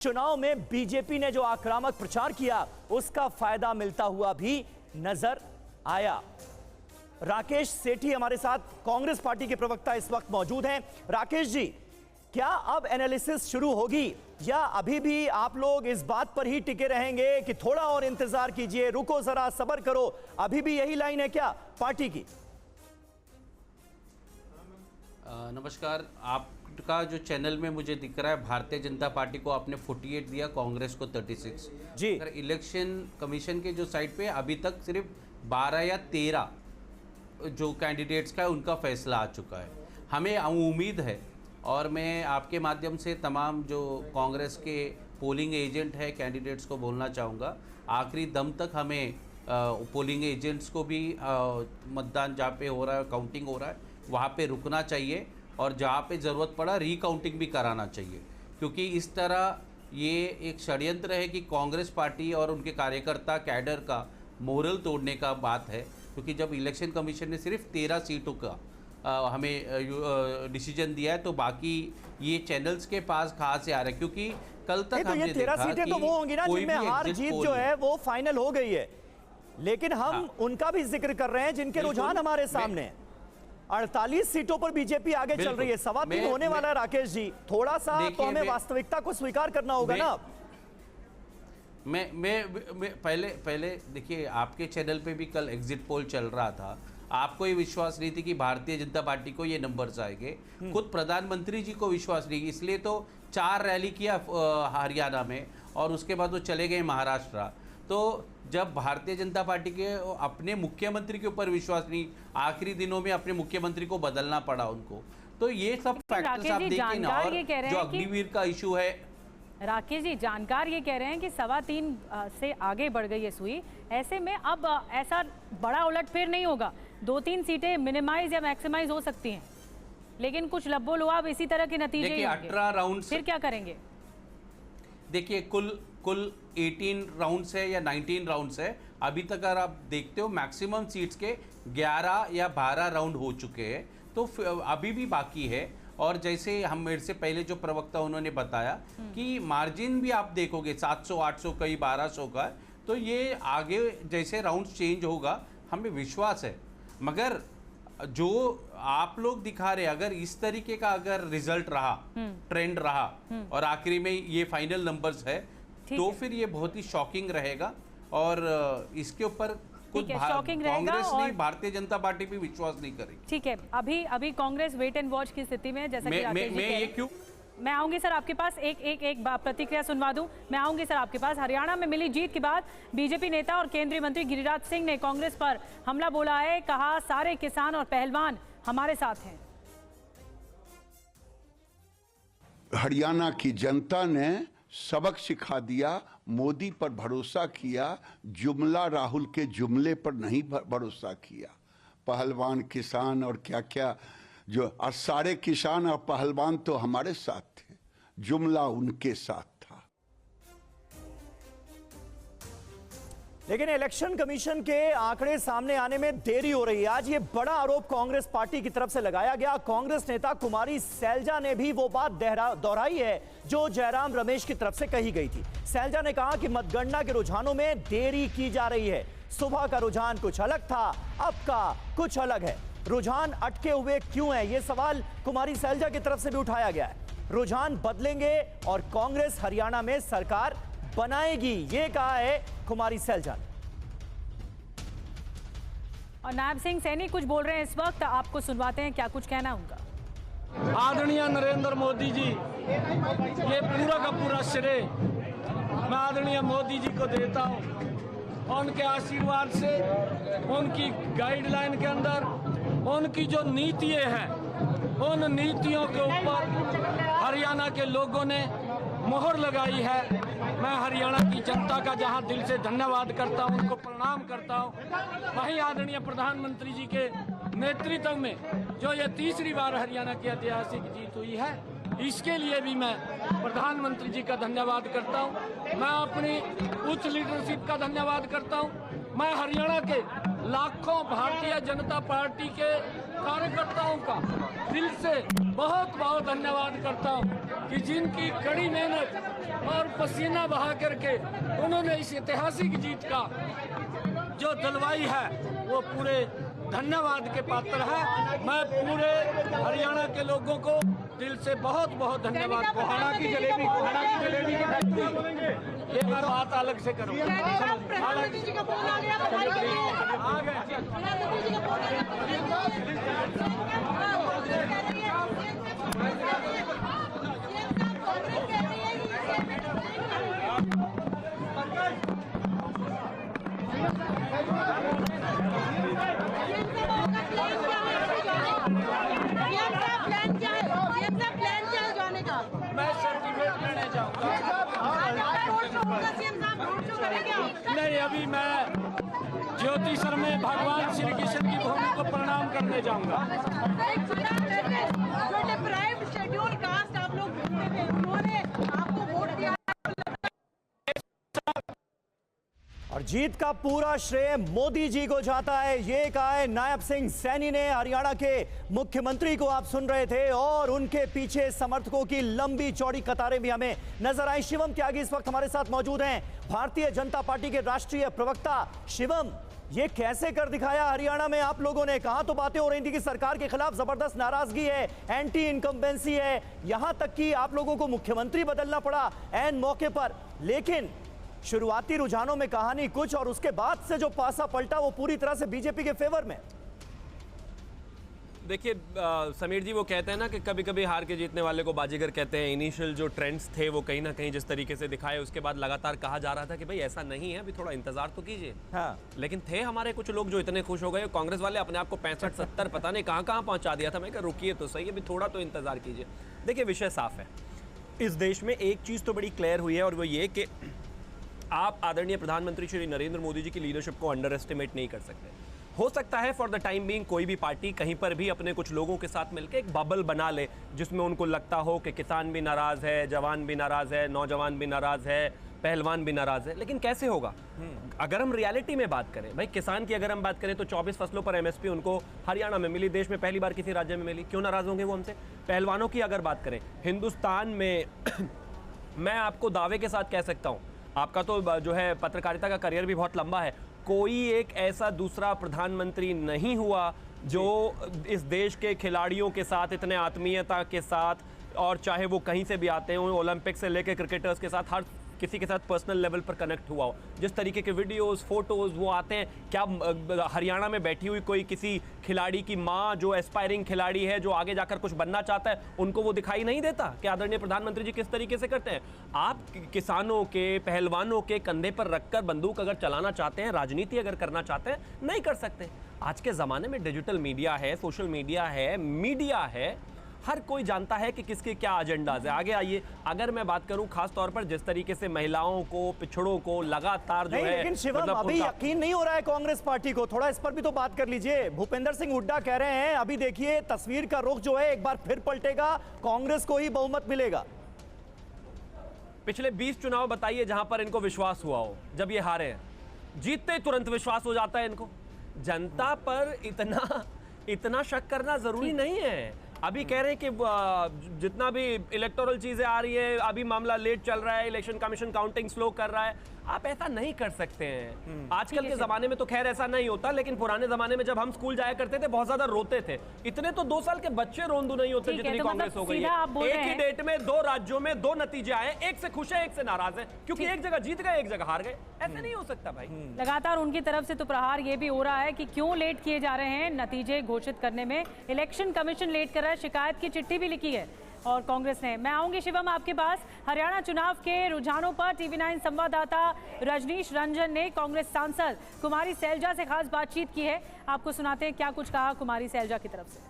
चुनाव में बीजेपी ने जो आक्रामक प्रचार किया उसका फायदा मिलता हुआ भी नजर आया। राकेश सेठी हमारे साथ कांग्रेस पार्टी के प्रवक्ता इस वक्त मौजूद हैं। राकेश जी, क्या अब एनालिसिस शुरू होगी या अभी भी आप लोग इस बात पर ही टिके रहेंगे कि थोड़ा और इंतजार कीजिए, रुको जरा, सब्र करो? अभी भी यही लाइन है क्या पार्टी की? नमस्कार। आपका जो चैनल में मुझे दिख रहा है, भारतीय जनता पार्टी को आपने 48 दिया, कांग्रेस को 36 जी। अगर इलेक्शन कमीशन के जो साइट पे अभी तक सिर्फ 12 या 13 जो कैंडिडेट्स का है उनका फैसला आ चुका है। हमें उम्मीद है और मैं आपके माध्यम से तमाम जो कांग्रेस के पोलिंग एजेंट है कैंडिडेट्स को बोलना चाहूँगा, आखिरी दम तक हमें पोलिंग एजेंट्स को भी मतदान जहाँ पे हो रहा है, काउंटिंग हो रहा है, वहाँ पे रुकना चाहिए और जहाँ पे ज़रूरत पड़ा रीकाउंटिंग भी कराना चाहिए, क्योंकि इस तरह ये एक षड्यंत्र है कि कांग्रेस पार्टी और उनके कार्यकर्ता कैडर का मोरल तोड़ने का बात है। क्योंकि जब इलेक्शन कमीशन ने सिर्फ 13 सीटों का हमें डिसीजन दिया है, तो बाकी ये चैनल्स के पास कहाँ से आ रहा है? क्योंकि कल तक तो ये 13 सीटें तो वो होंगी ना जिनमें हार जीत जो है वो फाइनल हो गई है, लेकिन हम उनका भी जिक्र कर रहे हैं जिनके रुझान हमारे सामने हैं। 48 सीटों पर बीजेपी आगे चल रही है, 3.25 होने वाला है। राकेश जी, थोड़ा सा तो हमें वास्तविकता को स्वीकार करना होगा ना। मैं पहले देखिए, आपके चैनल पे भी कल एग्जिट पोल चल रहा था, आपको ये विश्वास नहीं थी कि भारतीय जनता पार्टी को ये नंबर्स आएंगे, खुद प्रधानमंत्री जी को विश्वास नहीं, इसलिए तो 4 रैली किया हरियाणा में और उसके बाद वो चले गए महाराष्ट्र। तो जब भारतीय जनता पार्टी के अपने मुख्यमंत्री के ऊपर विश्वास नहीं, आखिरी दिनों में अपने मुख्यमंत्री को बदलना पड़ा उनको, तो ये सब फैक्टर्स आप देखिए ना। और जो अग्निवीर का इशू है, राकेश जी, जानकार ये कह रहे हैं कि 3.25 से आगे बढ़ गई है सुई। ऐसे में अब ऐसा बड़ा उलटफेर नहीं होगा, 2-3 सीटें मिनिमाइज या मैक्सिमाइज हो सकती हैं, लेकिन कुछ लब्बो लुआब इसी तरह के नतीजे ही होंगे। 18 राउंड फिर क्या करेंगे? देखिए, कुल 18 राउंड्स है या 19 राउंड्स है। अभी तक अगर आप देखते हो मैक्सिमम सीट्स के 11 या 12 राउंड हो चुके हैं, तो अभी भी बाकी है। और जैसे हम मेरे से पहले जो प्रवक्ता उन्होंने बताया कि मार्जिन भी आप देखोगे 700, 800, कई 1200 का, तो ये आगे जैसे राउंड चेंज होगा हमें विश्वास है। मगर जो आप लोग दिखा रहे, अगर इस तरीके का अगर रिजल्ट रहा, ट्रेंड रहा और आखिरी में ये फाइनल नंबर्स है, तो फिर ये बहुत ही शॉकिंग रहेगा और इसके ऊपर कुछ कांग्रेस नहीं, भारतीय जनता पार्टी भी विश्वास नहीं करेगी। ठीक है, अभी कांग्रेस वेट एंड वॉच की स्थिति में, जैसा कि राकेश जी कह रहे हैं। मैं आऊंगी सर आपके पास, एक प्रतिक्रिया सुनवा दूं। मैं आऊंगी सर आपके पास। हरियाणा में मिली जीत के बाद बीजेपी नेता और केंद्रीय मंत्री गिरिराज सिंह ने कांग्रेस पर हमला बोला है, कहा सारे किसान और पहलवान हमारे साथ हैं। हरियाणा की जनता ने सबक सिखा दिया, मोदी पर भरोसा किया, जुमला राहुल के जुमले पर नहीं भरोसा किया। पहलवान, किसान और क्या क्या जो सारे किसान और पहलवान तो हमारे साथ थे, जुमला उनके साथ था। लेकिन इलेक्शन कमीशन के आंकड़े सामने आने में देरी हो रही है। आज ये बड़ा आरोप कांग्रेस पार्टी की तरफ से लगाया गया। कांग्रेस नेता कुमारी सैलजा ने भी वो बात दोहराई है जो जयराम रमेश की तरफ से कही गई थी। सैलजा ने कहा कि मतगणना के रुझानों में देरी की जा रही है। सुबह का रुझान कुछ अलग था, अब का कुछ अलग है। रुझान अटके हुए क्यों है, ये सवाल कुमारी सैलजा की तरफ से भी उठाया गया है। रुझान बदलेंगे और कांग्रेस हरियाणा में सरकार बनाएगी, ये कहा है कुमारी सैलजा। और नायब सिंह सैनी कुछ बोल रहे हैं इस वक्त, आपको सुनवाते हैं क्या कुछ कहना उनका। आदरणीय नरेंद्र मोदी जी, ये पूरा का पूरा श्रेय मैं आदरणीय मोदी जी को देता हूँ। उनके आशीर्वाद से, उनकी गाइडलाइन के अंदर, उनकी जो नीतियाँ हैं, उन नीतियों के ऊपर हरियाणा के लोगों ने मोहर लगाई है। मैं हरियाणा की जनता का जहां दिल से धन्यवाद करता हूं, उनको प्रणाम करता हूं, वहीं आदरणीय प्रधानमंत्री जी के नेतृत्व में जो ये तीसरी बार हरियाणा की ऐतिहासिक जीत हुई है, इसके लिए भी मैं प्रधानमंत्री जी का धन्यवाद करता हूं। मैं अपनी उच्च लीडरशिप का धन्यवाद करता हूं। मैं हरियाणा के लाखों भारतीय जनता पार्टी के कार्यकर्ताओं का दिल से बहुत बहुत धन्यवाद करता हूं कि जिनकी कड़ी मेहनत और पसीना बहा करके उन्होंने इस ऐतिहासिक जीत का जो दिलवाई है वो पूरे धन्यवाद के पात्र है। मैं पूरे हरियाणा के लोगों को दिल से बहुत बहुत धन्यवाद। कोहाना की जलेबी की फैक्ट्री ये मैं बात अलग से करूँगा। प्रधानमंत्री जी का फोन आ गया, बधाई के लिए आ गए। प्रधानमंत्री जी का फोन आ मैं सर्टिफिकेट लेने जाऊँगा। नहीं, अभी मैं ज्योतिषर में भगवान श्री कृष्ण की भूमि को प्रणाम करने जाऊँगा। शेड्यूल कास्ट आप लोग उन्होंने आपको वोट दिया और जीत का पूरा श्रेय मोदी जी को जाता है, ये कहा है नायब सिंह सैनी ने। हरियाणा के मुख्यमंत्री को आप सुन रहे थे और उनके पीछे समर्थकों की लंबी चौड़ी कतारें भी हमें नजर आई। शिवम त्यागी इस वक्त हमारे साथ मौजूद हैं, भारतीय जनता पार्टी के राष्ट्रीय प्रवक्ता। शिवम, ये कैसे कर दिखाया हरियाणा में आप लोगों ने? कहां तो बातें हो रही थी कि सरकार के खिलाफ जबरदस्त नाराजगी है, एंटी इनकम्बेंसी है, यहां तक कि आप लोगों को मुख्यमंत्री बदलना पड़ा एन मौके पर। लेकिन शुरुआती रुझानों में कहानी कुछ और उसके बाद से जो पासा पलटा वो पूरी तरह से बीजेपी के फेवर में। देखिए समीर जी, वो कहते हैं ना कि कभी कभी हार के जीतने वाले को बाजीगर कहते हैं। इनिशियल जो ट्रेंड्स थे वो कहीं ना कहीं जिस तरीके से दिखाए, उसके बाद लगातार कहा जा रहा था कि भाई ऐसा नहीं है, अभी थोड़ा इंतजार तो कीजिए। हाँ। लेकिन थे हमारे कुछ लोग जो इतने खुश हो गए। कांग्रेस वाले अपने आप को 65-70 पता नहीं कहाँ कहाँ पहुँचा दिया था। मैं कहा रुकिए तो सही, अभी थोड़ा तो इंतजार कीजिए। देखिए विषय साफ है, इस देश में एक चीज़ तो बड़ी क्लियर हुई है और वो ये कि आप आदरणीय प्रधानमंत्री श्री नरेंद्र मोदी जी की लीडरशिप को अंडर एस्टिमेट नहीं कर सकते। हो सकता है फॉर द टाइम बीइंग कोई भी पार्टी कहीं पर भी अपने कुछ लोगों के साथ मिलकर एक बबल बना ले जिसमें उनको लगता हो कि किसान भी नाराज है, जवान भी नाराज है, नौजवान भी नाराज है, पहलवान भी नाराज है। लेकिन कैसे होगा? अगर हम रियलिटी में बात करें, भाई किसान की अगर हम बात करें तो 24 फसलों पर एमएसपी उनको हरियाणा में मिली, देश में पहली बार किसी राज्य में मिली। क्यों नाराज होंगे वो हमसे? पहलवानों की अगर बात करें हिंदुस्तान में मैं आपको दावे के साथ कह सकता हूँ, आपका तो जो है पत्रकारिता का करियर भी बहुत लंबा है, कोई एक ऐसा दूसरा प्रधानमंत्री नहीं हुआ जो इस देश के खिलाड़ियों के साथ इतने आत्मीयता के साथ, और चाहे वो कहीं से भी आते हों, ओलंपिक से लेकर क्रिकेटर्स के साथ हर किसी के साथ पर्सनल लेवल पर कनेक्ट हुआ हो। जिस तरीके के वीडियोस, फोटोज़ वो आते हैं, क्या हरियाणा में बैठी हुई कोई किसी खिलाड़ी की माँ जो एस्पायरिंग खिलाड़ी है, जो आगे जाकर कुछ बनना चाहता है, उनको वो दिखाई नहीं देता कि आदरणीय प्रधानमंत्री जी किस तरीके से करते हैं? आप किसानों के, पहलवानों के कंधे पर रखकर बंदूक अगर चलाना चाहते हैं, राजनीति अगर करना चाहते हैं, नहीं कर सकते। आज के ज़माने में डिजिटल मीडिया है, सोशल मीडिया है, मीडिया है, हर कोई जानता है कि किसके क्या एजेंडाज है। आगे आइए, अगर मैं बात करूं खास तौर पर जिस तरीके से महिलाओं को, पिछड़ों को लगातार जो है, लेकिन शिवम अभी यकीन नहीं हो रहा है कांग्रेस पार्टी को, थोड़ा इस पर भी तो बात कर लीजिए। भूपेंद्र सिंह हुड्डा कह रहे हैं अभी देखिए तस्वीर का रुख जो है एक बार फिर पलटेगा, कांग्रेस को ही बहुमत मिलेगा। पिछले 20 चुनाव बताइए जहां पर इनको विश्वास हुआ हो, जब ये हारे हैं, जीतते तुरंत विश्वास हो जाता है इनको। जनता पर इतना शक करना जरूरी नहीं है। अभी कह रहे हैं कि जितना भी इलेक्टोरल चीजें आ रही है, अभी मामला लेट चल रहा है, इलेक्शन कमीशन काउंटिंग स्लो कर रहा है। आप ऐसा नहीं कर सकते हैं। आजकल के जमाने में तो खैर ऐसा नहीं होता, लेकिन पुराने जमाने में जब हम स्कूल जाया करते थे बहुत ज्यादा रोते थे। इतने तो 2 साल के बच्चे रोंदू नहीं होते जितनी कांग्रेस हो गई है। एक ही डेट में 2 राज्यों में 2 नतीजे आए, एक से खुश है, एक से नाराज है, क्योंकि एक जगह जीत गए, एक जगह हार गए। ऐसे नहीं हो सकता भाई। लगातार उनकी तरफ से तो प्रहार ये भी हो रहा है कि क्यों लेट किए जा रहे हैं नतीजे घोषित करने में। इलेक्शन कमीशन लेट कर रहा है, शिकायत की चिट्ठी भी लिखी है और कांग्रेस ने। मैं आऊंगी शिवम आपके पास हरियाणा चुनाव के रुझानों पर। टीवी9 संवाददाता रजनीश रंजन ने कांग्रेस सांसद कुमारी सैलजा से खास बातचीत की है, आपको सुनाते हैं क्या कुछ कहा कुमारी सैलजा की तरफ से।